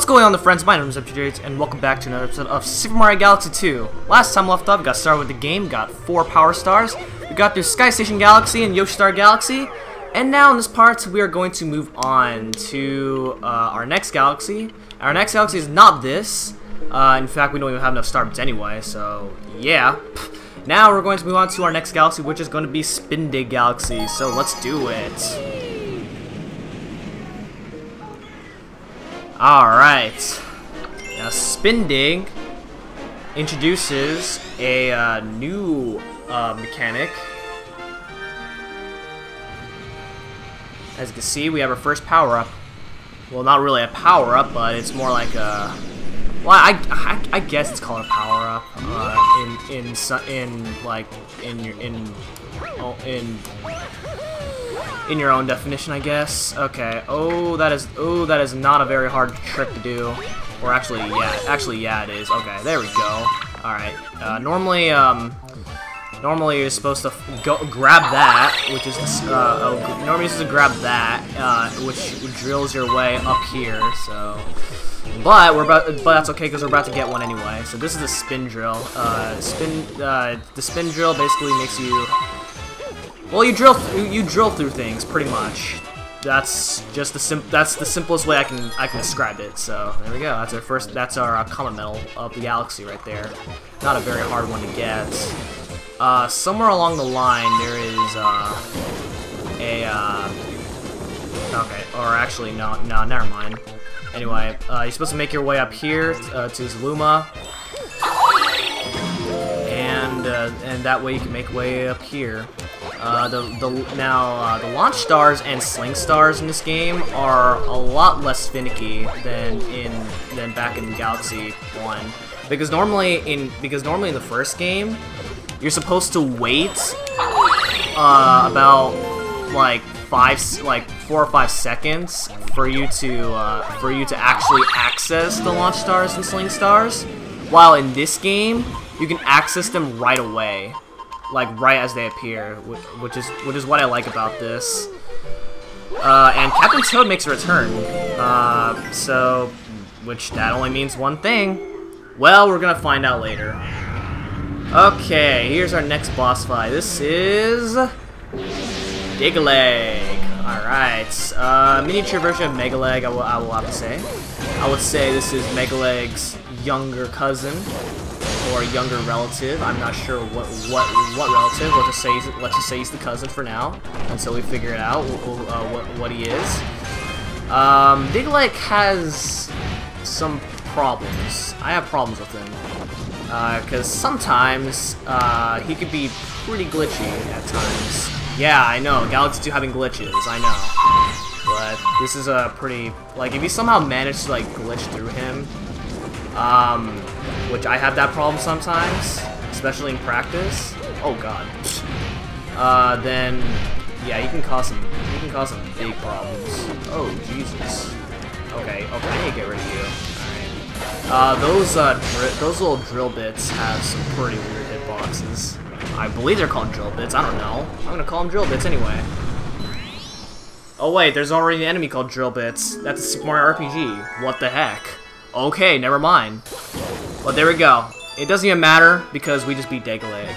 going on, the friends? My name is Brigade, and welcome back to another episode of Super Mario Galaxy 2. Last time left off, we got started with the game, got 4 power stars. We got through Sky Station Galaxy and Yoshi Star Galaxy, and now in this part, we are going to move on to our next galaxy. Our next galaxy is not this. In fact, we don't even have enough star bits anyway, so yeah. Now we're going to move on to our next galaxy, which is going to be Spin Dig Galaxy. So let's do it. Alright, now Spin Dig introduces a new mechanic. As you can see, we have our first power-up. Well, not really a power-up, but it's more like a... Well, I guess it's called a power-up in your own definition, I guess. Okay. Oh, that is not a very hard trick to do. Or actually, yeah, it is. Okay, there we go. All right. Normally you're supposed to grab that, which is normally you're supposed to grab that, which drills your way up here. So, but that's okay because we're about to get one anyway. So this is a spin drill. The spin drill basically makes you. Well, you drill through things pretty much. That's just the simplest way I can describe it. So there we go. That's our comet medal of the galaxy right there. Not a very hard one to get. Somewhere along the line there is okay, or actually no, never mind. Anyway, you're supposed to make your way up here to Zaluma, and that way you can make your way up here. The launch stars and sling stars in this game are a lot less finicky than back in Galaxy 1, because normally in the first game you're supposed to wait about like 4 or 5 seconds for you to actually access the launch stars and sling stars, while in this game you can access them right away. Like right as they appear, which is what I like about this. And Captain Toad makes a return. Which that only means one thing. Well, we're gonna find out later. Okay, here's our next boss fight. This is Digga-Leg. All right, miniature version of Mega-Leg. I will have to say. I would say this is Mega-Leg's younger cousin. Or younger relative. I'm not sure what relative. Let's just say he's the cousin for now, until we figure it out what he is. Digga-Leg has some problems. I have problems with him because sometimes he could be pretty glitchy at times. Yeah, I know. Galaxy 2 having glitches. I know, but this is a pretty if you somehow manage to glitch through him. Which I have that problem sometimes, especially in practice. Oh god. Then yeah, you can cause some big problems. Oh Jesus. Okay, I need to get rid of you. Alright. Those little drill bits have some pretty weird hitboxes. I believe they're called drill bits. I don't know. I'm gonna call them drill bits anyway. Oh wait, there's already an enemy called drill bits. That's a Super Mario RPG. What the heck? Okay, never mind. But there we go. It doesn't even matter because we just beat Digga-Leg.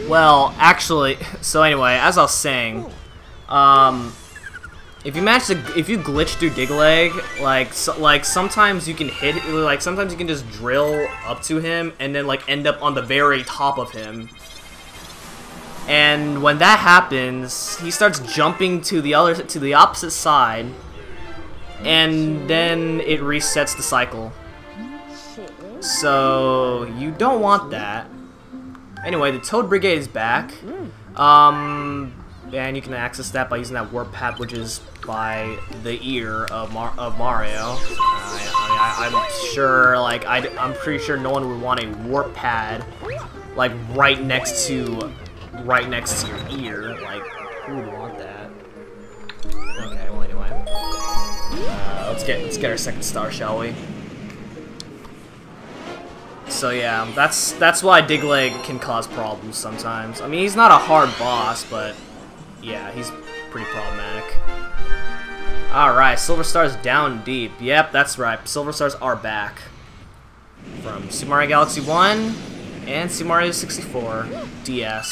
Well, actually, so anyway, as I was saying, if you glitch through Digga-Leg, sometimes you can sometimes you can just drill up to him and then end up on the very top of him. And when that happens, he starts jumping to the opposite side, and then it resets the cycle. So you don't want that. Anyway, the Toad Brigade is back. And you can access that by using that warp pad, which is by the ear of Mario. I'm sure, I'm pretty sure no one would want a warp pad right next to your ear. Who would want that? Okay, well anyway. Let's get our second star, shall we? So yeah, that's why Digga-Leg can cause problems sometimes. I mean, he's not a hard boss, but yeah, he's pretty problematic. Alright, Silver Star's down deep. Yep, that's right. Silver Stars are back. From Super Mario Galaxy 1 and Super Mario 64 DS.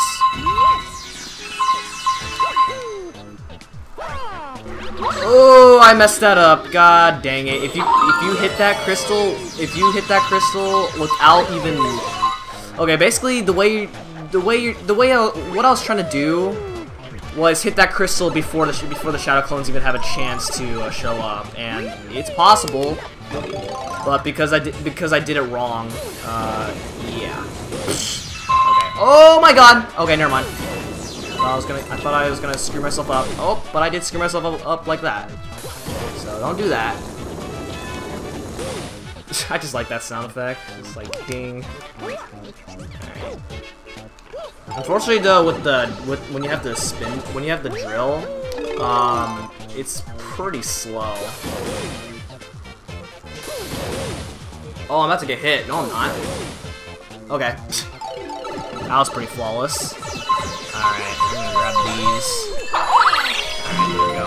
Oh, I messed that up. God dang it. If you hit that crystal, without even... Okay, basically what I was trying to do was hit that crystal before the shadow clones even have a chance to show up, and it's possible, but because I did it wrong, yeah. Okay. Oh my God. Okay, never mind. I thought I was gonna screw myself up. Oh, but I did screw myself up like that. So don't do that. I just like that sound effect. It's like ding. Alright. Unfortunately, though, when you have to drill, it's pretty slow. Oh, I'm about to get hit. No, I'm not. Okay. That was pretty flawless. Alright, I'm gonna grab these. Alright, here we go.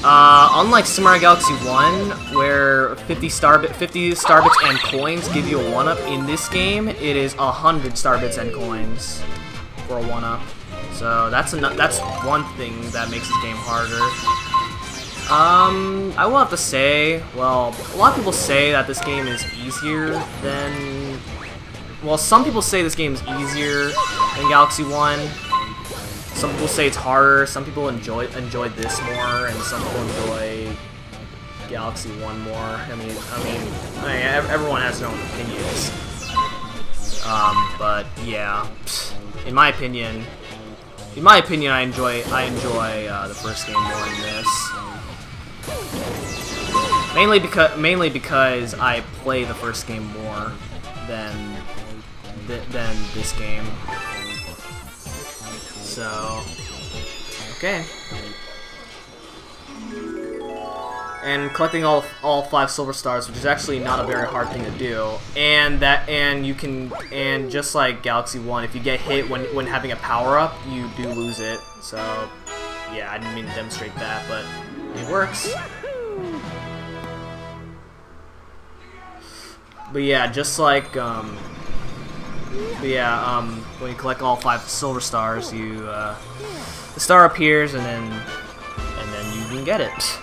Unlike Super Mario Galaxy 1, where 50 star bits and coins give you a 1-up, in this game, it is 100 star bits and coins for a 1-up. So that's one thing that makes this game harder. I will have to say, well, a lot of people say that this game is easier than... Well, some people say this game is easier than Galaxy 1. Some people say it's harder. Some people enjoy this more, and some people enjoy Galaxy 1 more. I mean, everyone has their own opinions. But yeah, in my opinion, I enjoy the first game more than this. Mainly because I play the first game more than this game. So, okay. And collecting all 5 silver stars, which is actually not a very hard thing to do. And just like Galaxy 1, if you get hit when having a power up, you do lose it. So, yeah, I didn't mean to demonstrate that, but it works. But yeah, just like when you collect all 5 silver stars, the star appears, and then you can get it.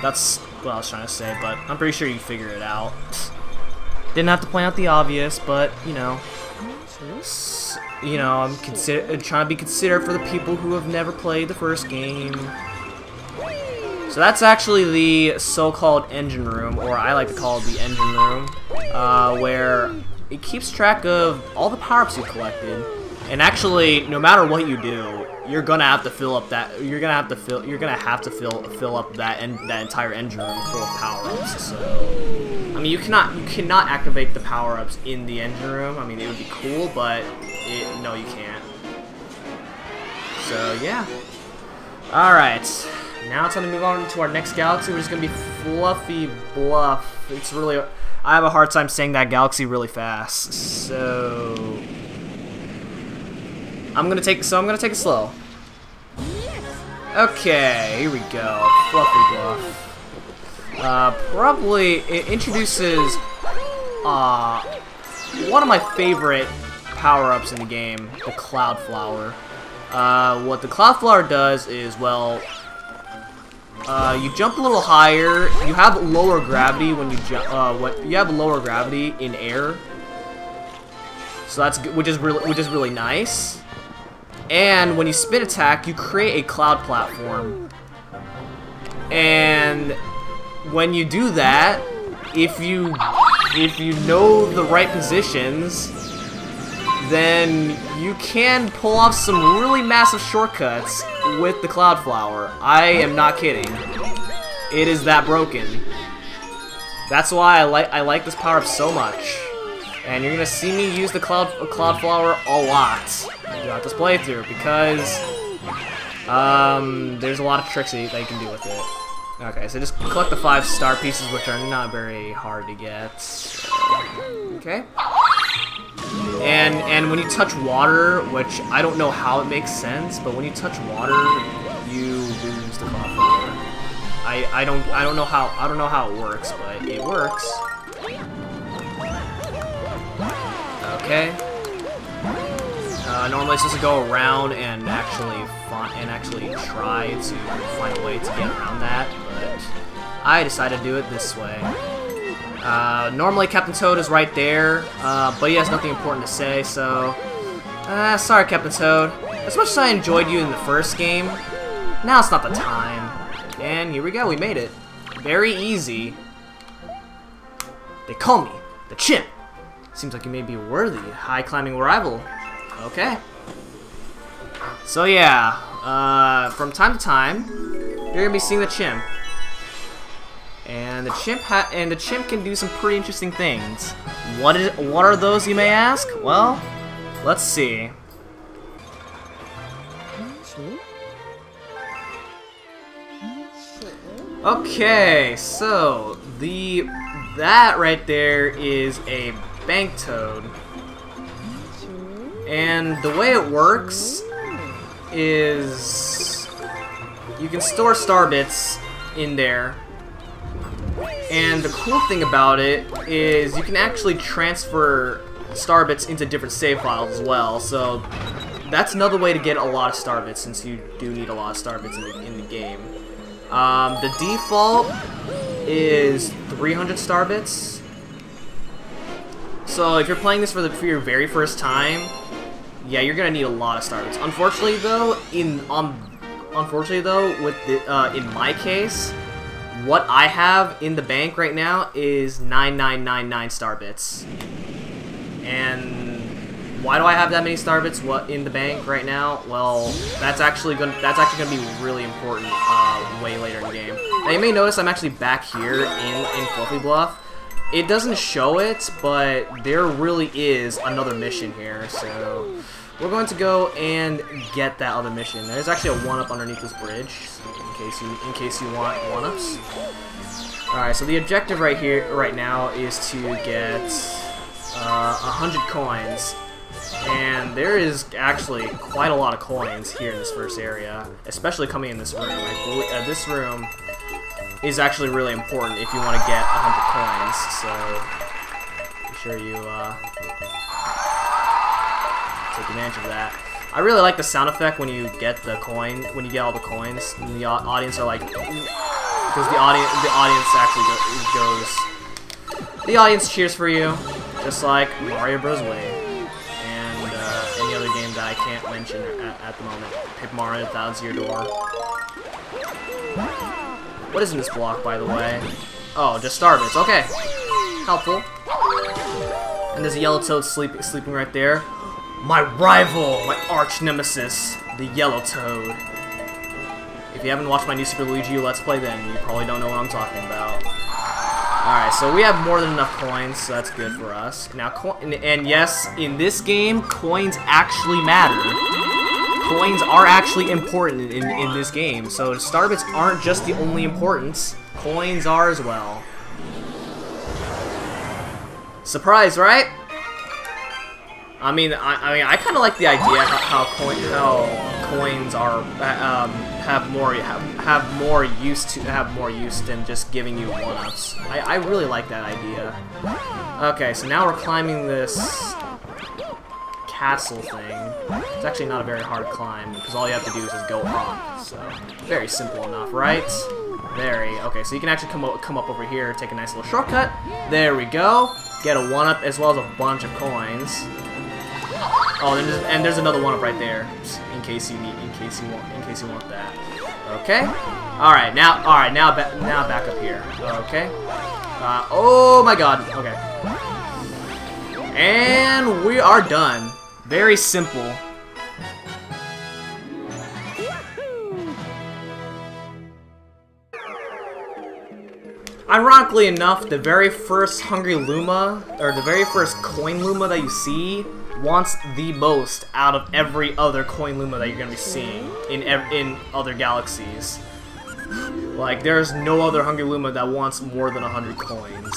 That's what I was trying to say, but I'm pretty sure you figure it out. Didn't have to point out the obvious, but I'm trying to be considerate for the people who have never played the first game. So that's actually the so-called engine room, or I like to call it the engine room, where it keeps track of all the power-ups you collected, and actually, no matter what you do, you're gonna have to fill up that. You're gonna have to fill up that entire engine room full of power-ups. So, I mean, you cannot activate the power-ups in the engine room. I mean, it would be cool, but no, you can't. So yeah. All right. Now it's time to move on to our next galaxy, which is going to be Fluffy Bluff. It's really... I have a hard time saying that galaxy really fast, so... I'm going to take it slow. Okay, here we go. Fluffy Bluff. Probably... It introduces... one of my favorite power-ups in the game, the Cloud Flower. What the Cloud Flower does is, well... you jump a little higher. You have lower gravity when you jump. You have lower gravity in air, so that's which is really nice. And when you spin attack, you create a cloud platform. And when you do that, if you know the right positions, then you can pull off some really massive shortcuts with the Cloud Flower. I am not kidding. It is that broken. That's why I like this power-up so much. And you're gonna see me use the Cloud Flower a lot throughout this playthrough, because there's a lot of tricks that you can do with it. Okay, so just collect the 5 star pieces, which are not very hard to get. Okay. And when you touch water, which I don't know how it makes sense, but when you touch water, you lose the cauliflower. I don't know how it works, but it works. Okay. Normally it's supposed to go around and actually try to find a way to get around that, but I decided to do it this way. Normally Captain Toad is right there, but he has nothing important to say, so... sorry, Captain Toad. As much as I enjoyed you in the first game, now it's not the time. And here we go, we made it. Very easy. They call me the Chimp. Seems like you may be a worthy high-climbing rival. Okay. So yeah, from time to time, you're gonna be seeing the Chimp. And the Chimp can do some pretty interesting things. What are those, you may ask? Well, let's see. Okay, so that right there is a bank toad. And the way it works is you can store star bits in there. And the cool thing about it is you can actually transfer star bits into different save files as well. So that's another way to get a lot of star bits, since you do need a lot of star bits in the game. The default is 300 star bits. So if you're playing this for your very first time, yeah, you're gonna need a lot of star bits. Unfortunately though, in my case, what I have in the bank right now is 9999 star bits. And why do I have that many star bits in the bank right now? Well, that's actually gonna be really important way later in the game. Now you may notice I'm actually back here in Fluffy Bluff. It doesn't show it, but there really is another mission here, so we're going to go and get that other mission. There's actually a 1-up underneath this bridge, in case you want 1-ups. Alright, so the objective right now is to get 100 coins. And there is actually quite a lot of coins here in this first area, especially coming in this room. This room is actually really important if you want to get 100 coins, so be sure you take advantage of that. I really like the sound effect when you get the coin, when you get all the coins, and the audience are like, because the audience actually goes, the audience cheers for you, just like Mario Bros. Wii. Any other game that I can't mention at the moment. Paper Mario Thousand Year Door. What is in this block, by the way? Oh, just star bits. Okay. Helpful. And there's a yellow toad sleeping right there. My rival! My arch nemesis, the yellow toad. If you haven't watched my new Super Luigi U Let's Play, then you probably don't know what I'm talking about. Alright, so we have more than enough coins, so that's good for us. Now, and yes, in this game, coins actually matter. Coins are actually important in this game, so star bits aren't just the only importance. Coins are as well. Surprise, right? I mean, I kind of like the idea how coins are have more use than just giving you 1-ups. I really like that idea. Okay, so now we're climbing this castle thing. It's actually not a very hard climb because all you have to do is just go up. So very simple enough, right? Okay, so you can actually come up over here, take a nice little shortcut. There we go. Get a 1-up as well as a bunch of coins. Oh, and there's another 1-up right there, in case you want that. Okay. All right, now back up here. Okay. Oh my God. Okay. And we are done. Very simple. Ironically enough, the very first Hungry Luma, or the very first Coin Luma that you see, wants the most out of every other Coin Luma that you're going to be seeing in other galaxies. Like, there's no other Hungry Luma that wants more than 100 coins.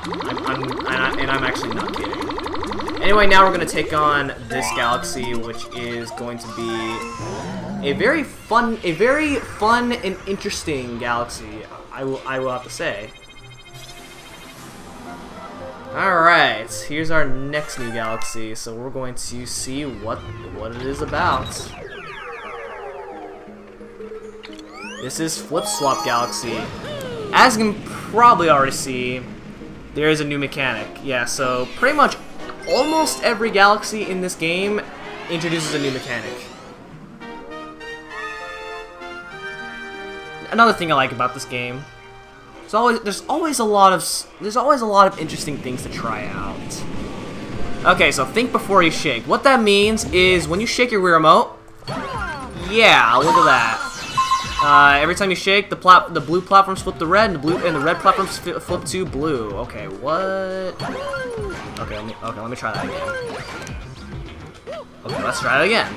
I'm actually not kidding. Anyway, now we're gonna take on this galaxy, which is going to be a very fun and interesting galaxy. I will have to say. Alright, here's our next new galaxy, so we're going to see what it is about. This is Flip Swap Galaxy. As you can probably already see, there is a new mechanic. Yeah, so pretty much almost every galaxy in this game introduces a new mechanic. Another thing I like about this game, there's always a lot of interesting things to try out. Okay, so think before you shake. What that means is when you shake your Wii remote, yeah, look at that. Every time you shake, the blue platforms flip to red, and the red platforms flip to blue. Okay, what? Okay, let me try that again. Okay, let's try it again.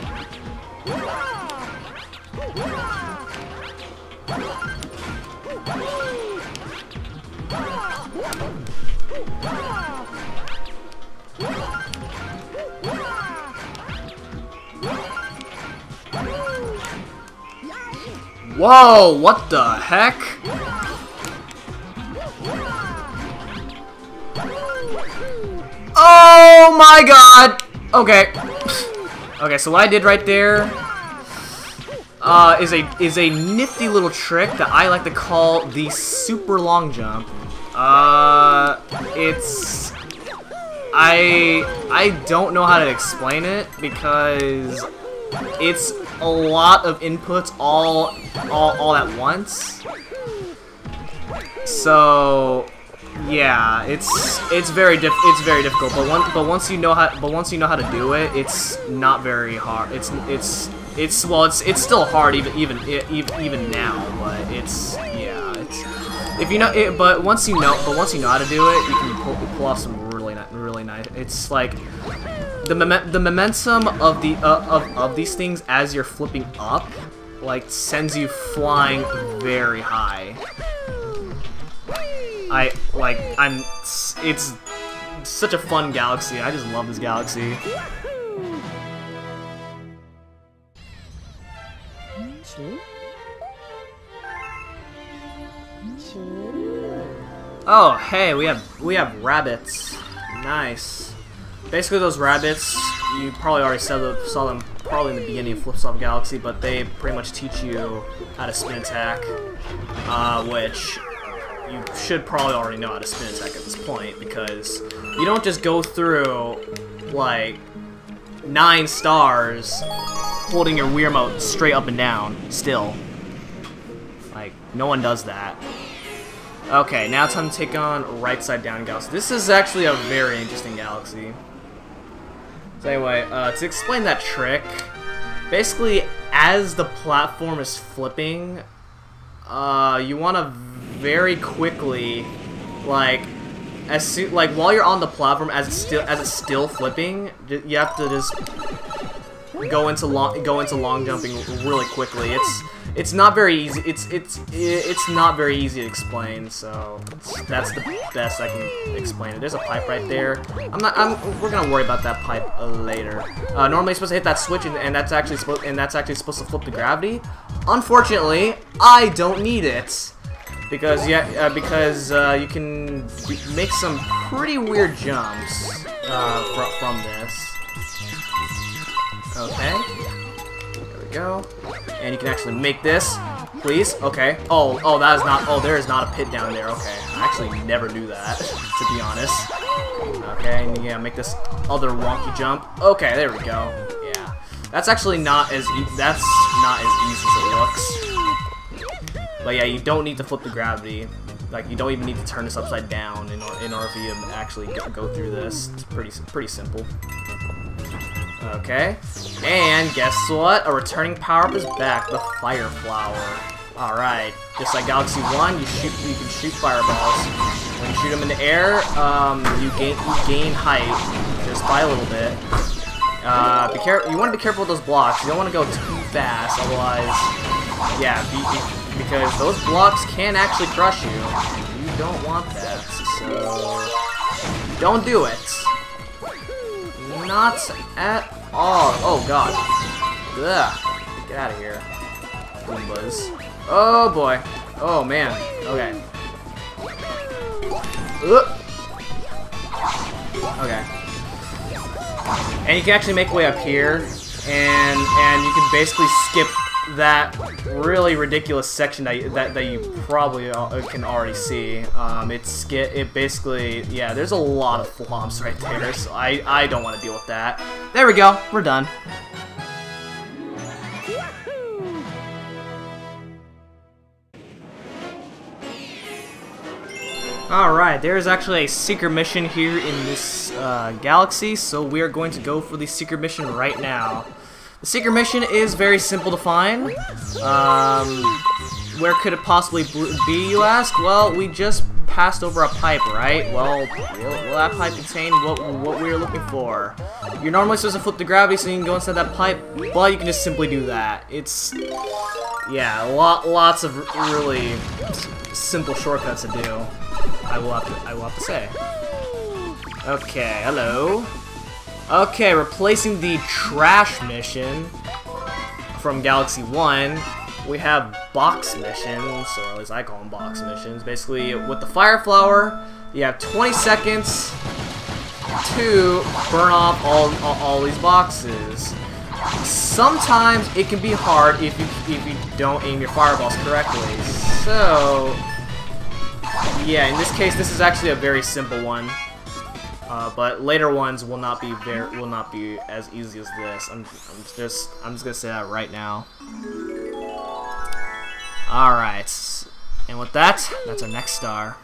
Whoa, what the heck? Oh my god! Okay. Okay, so what I did right there is a nifty little trick that I like to call the super long jump. I don't know how to explain it because it's a lot of inputs all at once. So yeah, it's very difficult. But once you know how to do it, it's not very hard. It's still hard even now. But if you know it. But once you know how to do it, you can pull off some really nice. It's like the momentum of these things as you're flipping up, like, sends you flying very high. It's such a fun galaxy. I just love this galaxy. Oh, hey, we have rabbits. Nice. Basically, those rabbits, you probably already saw them probably in the beginning of Flip Swap Galaxy, but they pretty much teach you how to spin attack, which you should probably already know how to spin attack at this point, because you don't just go through, like, 9 stars holding your Wii remote straight up and down, still. Like, no one does that. Okay, now it's time to take on Rightside Down Galaxy. This is actually a very interesting galaxy. So anyway, to explain that trick, basically, as the platform is flipping, you want to very quickly, like while you're on the platform, as it's still flipping, you have to just go into long jumping really quickly. It's not very easy. It's not very easy to explain. So that's the best I can explain it. There's a pipe right there. We're gonna worry about that pipe later. Normally, you're supposed to hit that switch, and that's actually supposed to flip the gravity. Unfortunately, I don't need it because you can make some pretty weird jumps from this. Okay. Go, and you can actually make this, please. Okay. Oh, that is not. Oh, there is not a pit down there. Okay, I actually never knew that, to be honest. Okay, and yeah, make this other wonky jump. Okay, there we go. Yeah, that's actually not as easy as it looks. But yeah, you don't need to flip the gravity. Like, you don't even need to turn this upside down in order for you to actually go through this. It's pretty simple. Okay, and guess what? A returning power-up is back, the Fire Flower. Alright, just like Galaxy 1, you can shoot fireballs. When you shoot them in the air, you gain height, just by a little bit. You want to be careful with those blocks. You don't want to go too fast, otherwise Yeah, because those blocks can actually crush you, and you don't want that, so don't do it. Not at all. Oh god. Ugh. Get out of here. Goombas. Oh boy. Oh man. Okay. Okay. And you can actually make way up here, and you can basically skip that really ridiculous section that you probably can already see. It basically, yeah, there's a lot of flops right there, so I don't want to deal with that. There we go, we're done. Alright, there is actually a secret mission here in this galaxy, so we are going to go for the secret mission right now. The secret mission is very simple to find. Where could it possibly be, you ask? Well, we just passed over a pipe, right? Well, will that pipe contain what we were looking for? You're normally supposed to flip the gravity so you can go inside that pipe, but you can just simply do that. It's, yeah, lots of really simple shortcuts to do. I will have to say. Okay, hello. Okay, replacing the trash mission from Galaxy 1, we have box missions, or at least I call them box missions. Basically, with the Fire Flower, you have 20 seconds to burn off all these boxes. Sometimes it can be hard if you don't aim your fireballs correctly. So, yeah, in this case, this is actually a very simple one. But later ones will not be as easy as this. I'm just gonna say that right now. All right, and with that, that's our next star.